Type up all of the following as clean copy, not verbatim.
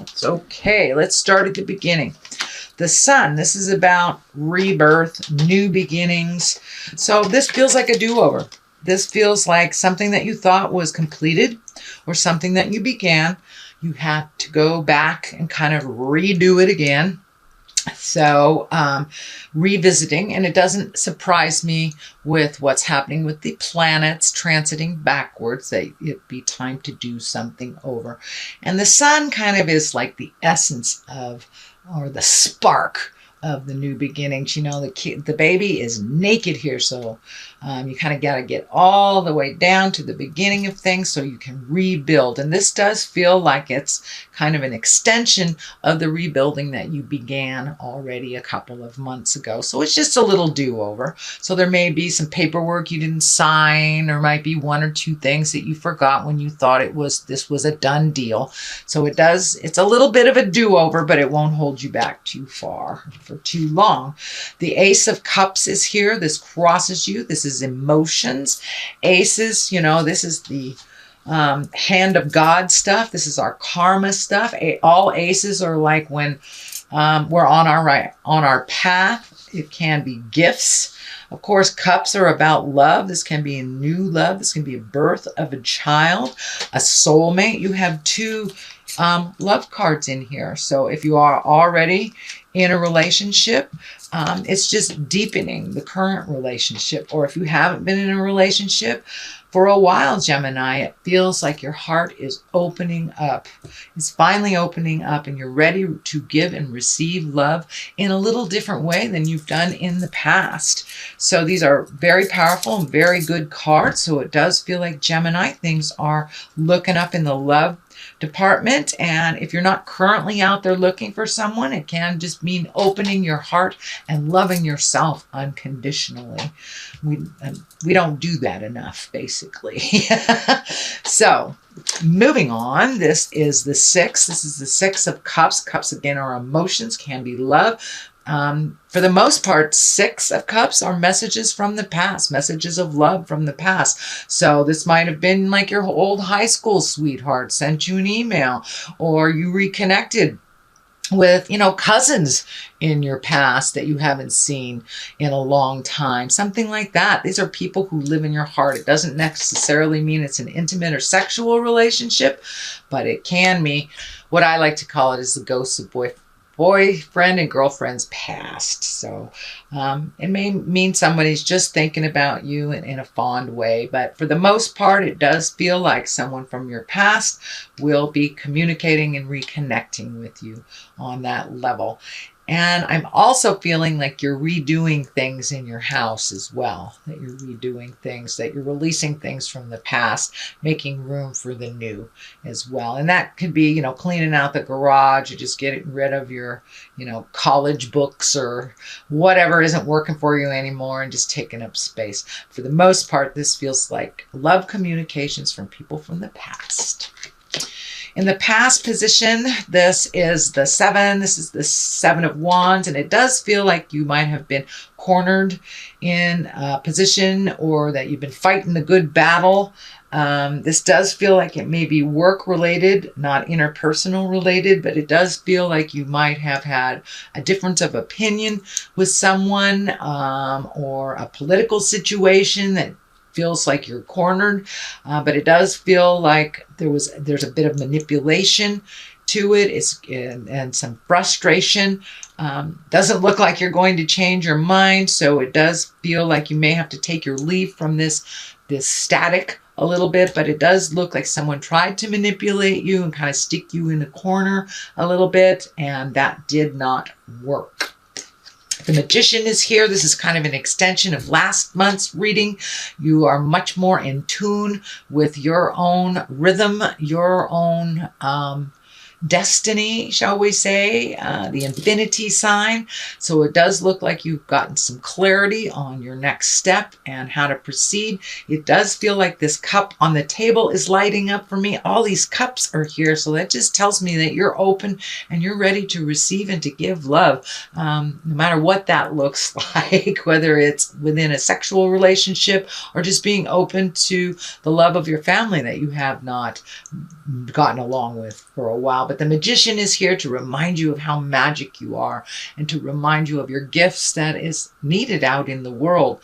cards. Okay, let's start at the beginning. The Sun, this is about rebirth, new beginnings. So this feels like a do-over. This feels like something that you thought was completed or something that you began. You had to go back and kind of redo it again. So revisiting, and it doesn't surprise me with what's happening with the planets transiting backwards that it'd be time to do something over. And the Sun kind of is like the essence of, or the spark of the new beginnings. You know, the baby is naked here, so you kind of got to get all the way down to the beginning of things so you can rebuild. And this does feel like it's kind of an extension of the rebuilding that you began already a couple of months ago. So it's just a little do-over. So there may be some paperwork you didn't sign, or might be one or two things that you forgot when you thought this was a done deal. So it's a little bit of a do-over, but it won't hold you back too far for too long. The Ace of Cups is here. This crosses you. This is emotions. Aces, you know, this is the hand of God stuff. This is our karma stuff. All aces are like when we're on our path. It can be gifts. Of course, cups are about love. This can be a new love. This can be a birth of a child, a soulmate. You have two love cards in here. So if you are already in a relationship, it's just deepening the current relationship. Or if you haven't been in a relationship for a while, Gemini, it feels like your heart is opening up. It's finally opening up, and you're ready to give and receive love in a little different way than you've done in the past. So these are very powerful and very good cards. So it does feel like, Gemini, things are looking up in the love department. And if you're not currently out there looking for someone, it can just mean opening your heart and loving yourself unconditionally. We don't do that enough, basically. So moving on, this is the Six. This is the Six of Cups. Cups, again, are emotions, can be love. For the most part, Six of Cups are messages from the past, messages of love from the past. So this might have been like your old high school sweetheart sent you an email, or you reconnected with, you know, cousins in your past that you haven't seen in a long time. Something like that. These are people who live in your heart. It doesn't necessarily mean it's an intimate or sexual relationship, but it can mean, what I like to call it, is the ghosts of boyfriend and girlfriend's past. So it may mean somebody's just thinking about you in a fond way, but for the most part, it does feel like someone from your past will be communicating and reconnecting with you on that level. And I'm also feeling like you're redoing things in your house as well, that you're redoing things, that you're releasing things from the past, making room for the new as well. And that could be, you know, cleaning out the garage, or just getting rid of your, you know, college books or whatever isn't working for you anymore and just taking up space. For the most part, this feels like love communications from people from the past. In the past position, this is the Seven. This is the Seven of Wands, and it does feel like you might have been cornered in a position, or that you've been fighting the good battle. This does feel like it may be work-related, not interpersonal related, but it does feel like you might have had a difference of opinion with someone, or a political situation that feels like you're cornered, but it does feel like there's a bit of manipulation to it. And some frustration. Doesn't look like you're going to change your mind, so it does feel like you may have to take your leave from this static a little bit, but it does look like someone tried to manipulate you and kind of stick you in a corner a little bit, and that did not work. The Magician is here. This is kind of an extension of last month's reading. You are much more in tune with your own rhythm, your own destiny, shall we say, the infinity sign. So it does look like you've gotten some clarity on your next step and how to proceed. It does feel like this cup on the table is lighting up for me. All these cups are here, so that just tells me that you're open and you're ready to receive and to give love, no matter what that looks like, whether it's within a sexual relationship or just being open to the love of your family that you have not gotten along with for a while. But the Magician is here to remind you of how magic you are and to remind you of your gifts that is needed out in the world.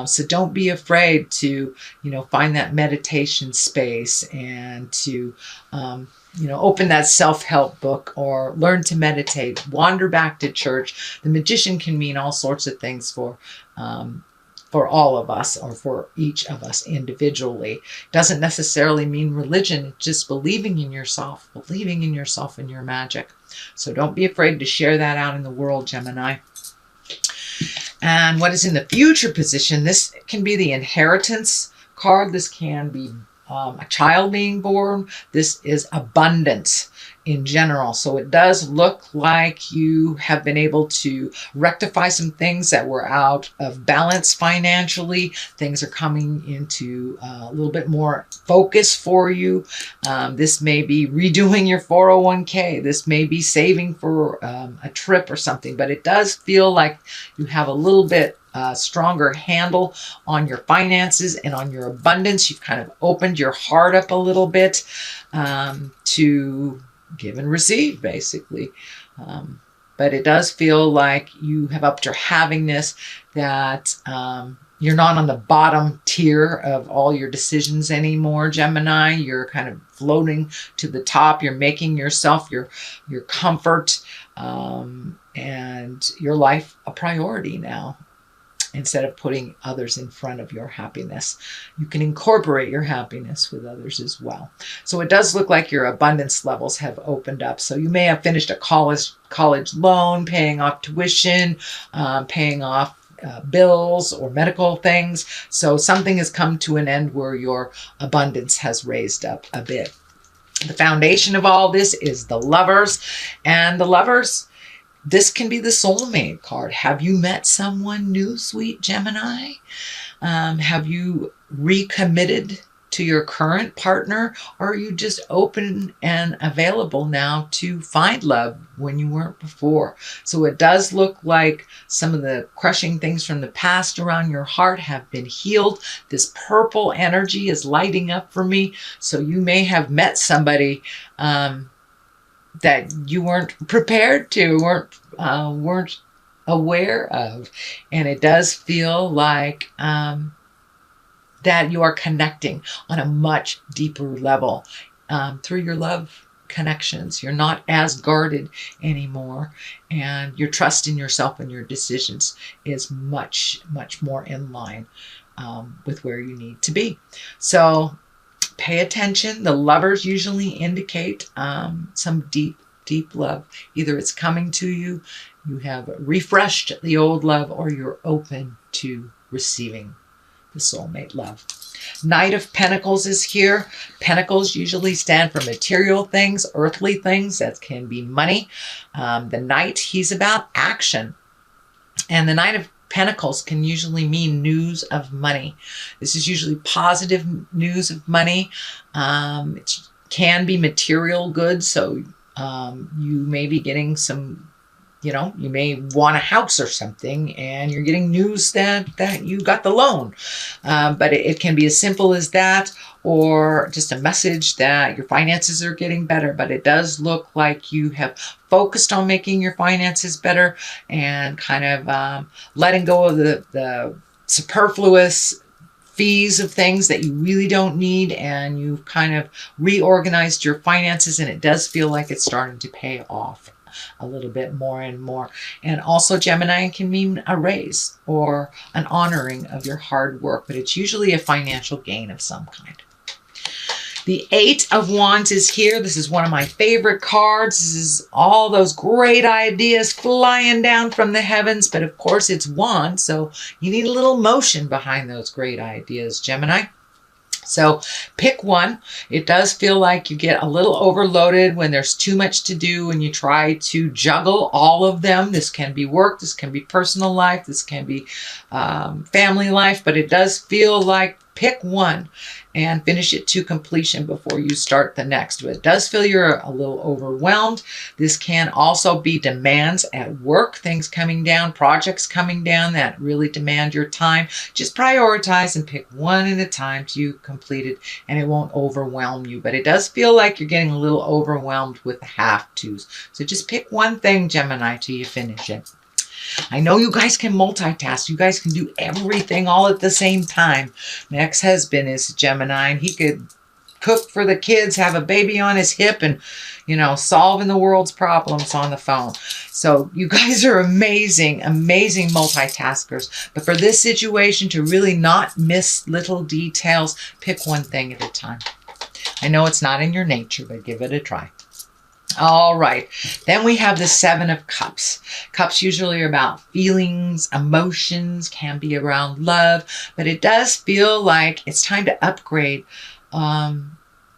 So don't be afraid to, find that meditation space and to, open that self-help book or learn to meditate, wander back to church. The Magician can mean all sorts of things for all of us or for each of us individually. Doesn't necessarily mean religion. It's just believing in yourself and your magic. So don't be afraid to share that out in the world, Gemini. And what is in the future position? This can be the inheritance card. This can be a child being born. This is abundance in general. So it does look like you have been able to rectify some things that were out of balance financially. Things are coming into a little bit more focus for you. This may be redoing your 401k. This may be saving for a trip or something, but it does feel like you have a little bit stronger handle on your finances and on your abundance. You've kind of opened your heart up a little bit to give and receive, basically. But it does feel like you have upped your havingness, that you're not on the bottom tier of all your decisions anymore, Gemini. You're kind of floating to the top. You're making yourself, your comfort, and your life a priority now. Instead of putting others in front of your happiness, you can incorporate your happiness with others as well. So it does look like your abundance levels have opened up. So you may have finished a college loan, paying off tuition, paying off bills or medical things. So something has come to an end where your abundance has raised up a bit. The foundation of all this is the Lovers, and the Lovers, this can be the soulmate card. Have you met someone new, sweet Gemini? Have you recommitted to your current partner? Or are you just open and available now to find love when you weren't before? So it does look like some of the crushing things from the past around your heart have been healed. This purple energy is lighting up for me. So you may have met somebody that you weren't prepared to, weren't aware of. And it does feel like that you are connecting on a much deeper level through your love connections. You're not as guarded anymore, and your trust in yourself and your decisions is much, much more in line with where you need to be. So pay attention. The Lovers usually indicate some deep, deep love. Either it's coming to you, you have refreshed the old love, or you're open to receiving the soulmate love. Knight of Pentacles is here. Pentacles usually stand for material things, earthly things. That can be money. The Knight, he's about action. And the Knight of Pentacles can usually mean news of money. This is usually positive news of money. It can be material goods. So you may be getting some, you may want a house or something, and you're getting news that you got the loan. But it can be as simple as that, or just a message that your finances are getting better. But it does look like you have focused on making your finances better and kind of letting go of the superfluous fees of things that you really don't need, and you've kind of reorganized your finances, and it does feel like it's starting to pay off a little bit more and more. And also, Gemini can mean a raise or an honoring of your hard work, but it's usually a financial gain of some kind. The Eight of Wands is here. This is one of my favorite cards. This is all those great ideas flying down from the heavens, but of course it's wands, so you need a little motion behind those great ideas, Gemini. So pick one. It does feel like you get a little overloaded when there's too much to do and you try to juggle all of them. This can be work, this can be personal life, this can be family life, but it does feel like pick one and finish it to completion before you start the next. But it does feel you're a little overwhelmed. This can also be demands at work, things coming down, projects coming down that really demand your time. Just prioritize and pick one at a time till you complete it, and it won't overwhelm you. But it does feel like you're getting a little overwhelmed with the have-tos. So just pick one thing, Gemini, till you finish it. I know you guys can multitask. You guys can do everything all at the same time. My ex-husband is Gemini, and he could cook for the kids, have a baby on his hip, and, you know, solving the world's problems on the phone. So you guys are amazing, amazing multitaskers. But for this situation, to really not miss little details, pick one thing at a time. I know it's not in your nature, but give it a try. All right, then we have the Seven of Cups. Cups usually are about feelings, emotions, can be around love, but it does feel like it's time to upgrade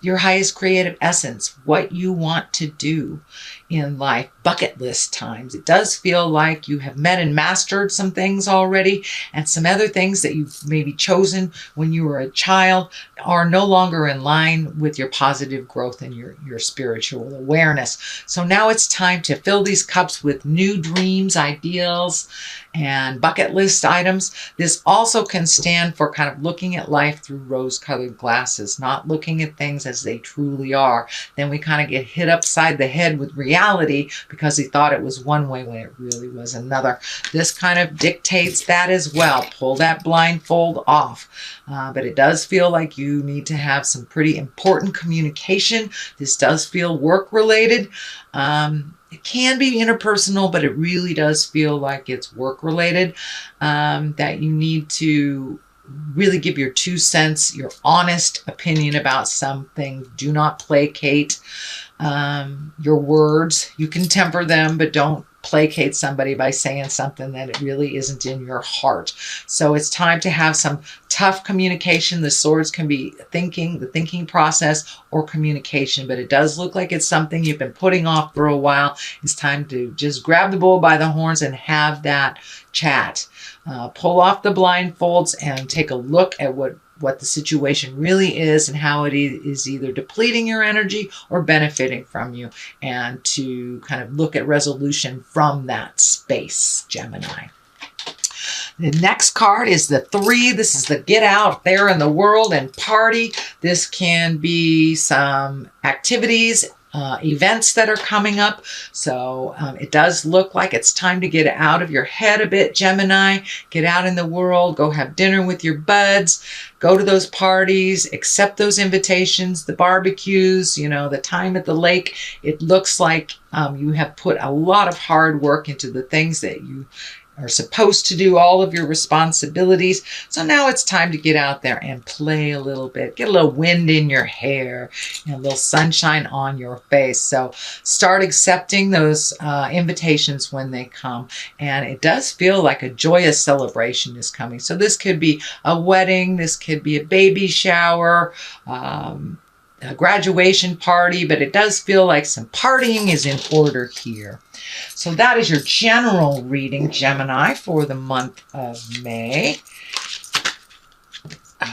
your highest creative essence, what you want to do in life, bucket list times. It does feel like you have met and mastered some things already, and some other things that you've maybe chosen when you were a child are no longer in line with your positive growth and your spiritual awareness. So now it's time to fill these cups with new dreams, ideals, and bucket list items. This also can stand for kind of looking at life through rose-colored glasses, not looking at things as they truly are. Then we kind of get hit upside the head with reality because he thought it was one way when it really was another. This kind of dictates that as well. Pull that blindfold off. But it does feel like you need to have some pretty important communication. This does feel work-related. It can be interpersonal, but it really does feel like it's work-related, that you need to really give your 2 cents, your honest opinion about something. Do not placate your words. You can temper them, but don't placate somebody by saying something that it really isn't in your heart. So it's time to have some tough communication. The swords can be thinking, the thinking process, or communication, but it does look like it's something you've been putting off for a while. It's time to just grab the bull by the horns and have that chat. Pull off the blindfolds and take a look at what the situation really is and how it is either depleting your energy or benefiting from you, and to kind of look at resolution from that space, Gemini. The next card is the 3. This is the get out there in the world and party. This can be some activities, events that are coming up. So it does look like it's time to get out of your head a bit, Gemini. Get out in the world, go have dinner with your buds, go to those parties, accept those invitations, the barbecues, you know, the time at the lake. It looks like you have put a lot of hard work into the things that you are supposed to do, all of your responsibilities. So now it's time to get out there and play a little bit, get a little wind in your hair, and a little sunshine on your face. So start accepting those invitations when they come. And it does feel like a joyous celebration is coming. So this could be a wedding, this could be a baby shower, a graduation party, but it does feel like some partying is in order here. So that is your general reading, Gemini, for the month of May.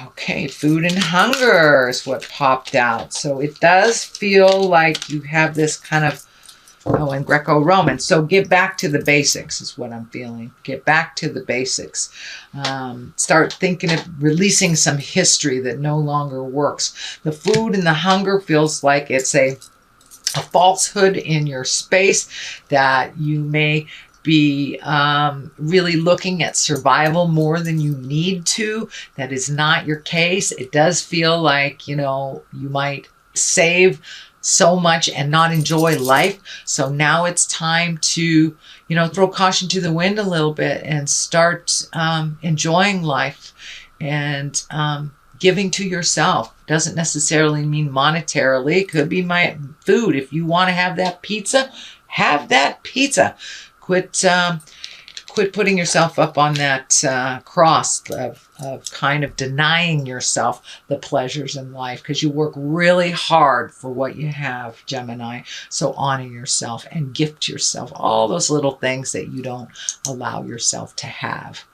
Okay, food and hunger is what popped out. So it does feel like you have this kind of, in Greco-Roman. So get back to the basics is what I'm feeling. Get back to the basics. Start thinking of releasing some history that no longer works. The food and the hunger feels like it's a falsehood in your space, that you may be really looking at survival more than you need to. That is not your case. It does feel like, you know, you might save so much and not enjoy life. So now it's time to, you know, throw caution to the wind a little bit and start enjoying life and giving to yourself. Doesn't necessarily mean monetarily. It could be my food. If you want to have that pizza, have that pizza. Quit putting yourself up on that cross of kind of denying yourself the pleasures in life, because you work really hard for what you have, Gemini. So honor yourself and gift yourself all those little things that you don't allow yourself to have.